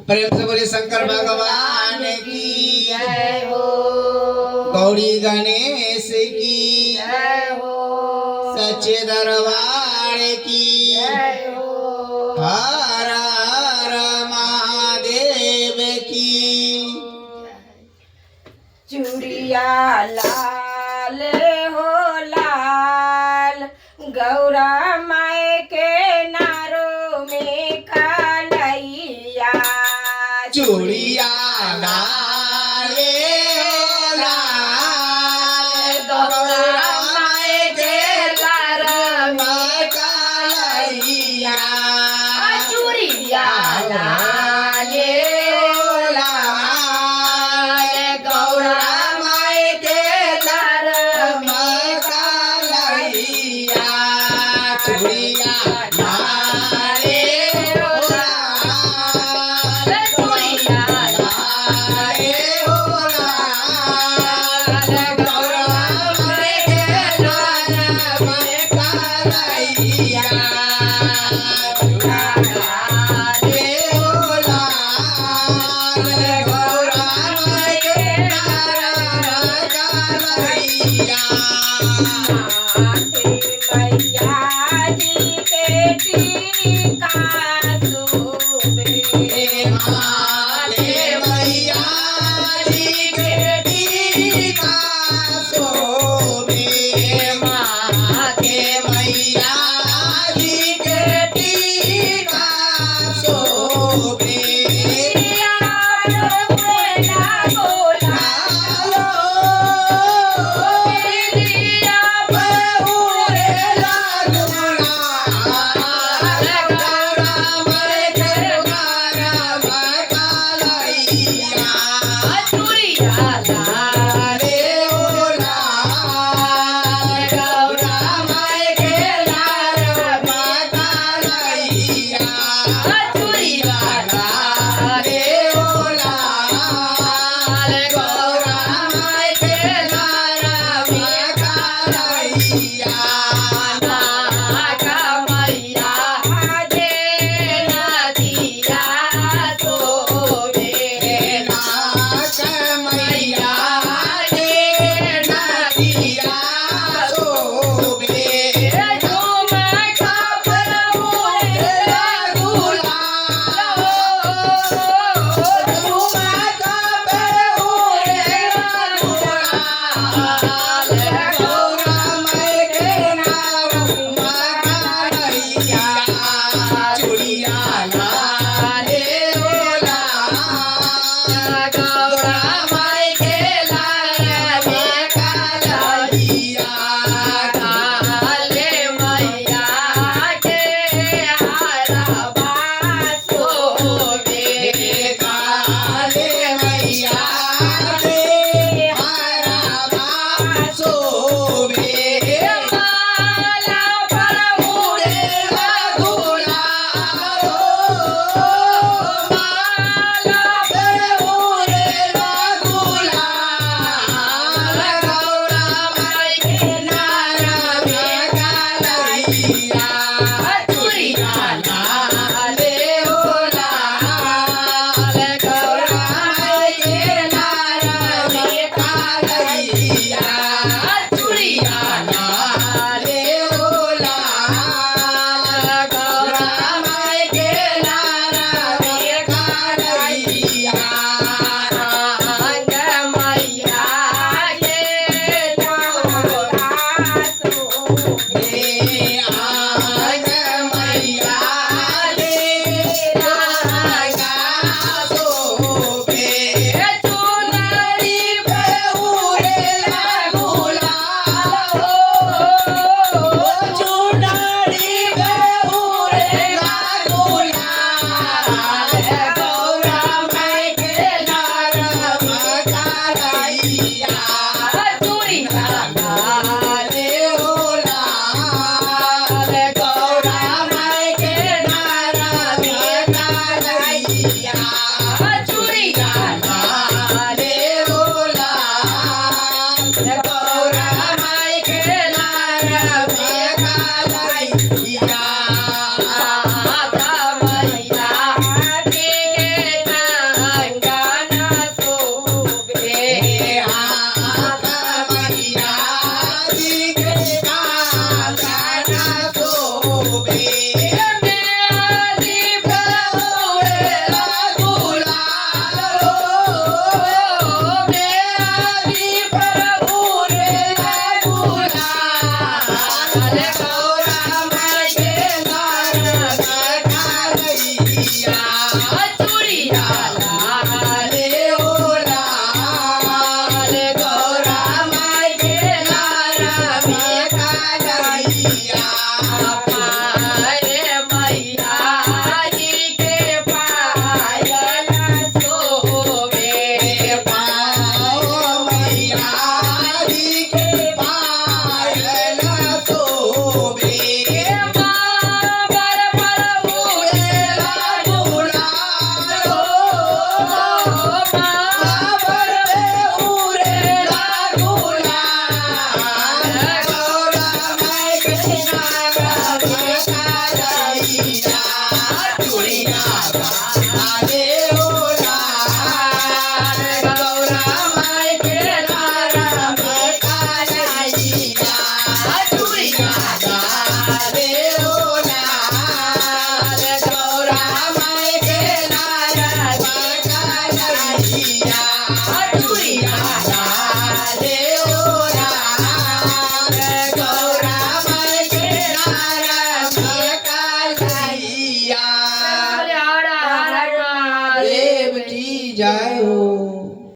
प्रेम से बोले शंकर भगवान की जय हो। गौरी गणेश की जय हो। सच्चे दरबार की जय हो। हर हर महादेव की। चूड़िया लाल हो लाल, गौरा माई के नारों में कालैया। चूड़िया लाल हो लाल, गौरा माई के नारों में कालैया। चूड़िया लाल हो लाल, गौरा माई के नारों में कालैया। चूड़िया लाल हो लाल, चूड़िया लाल हो लाल, गौरा माई के नारों में कालैया। मैया जी के टीका शोभे। दादा रे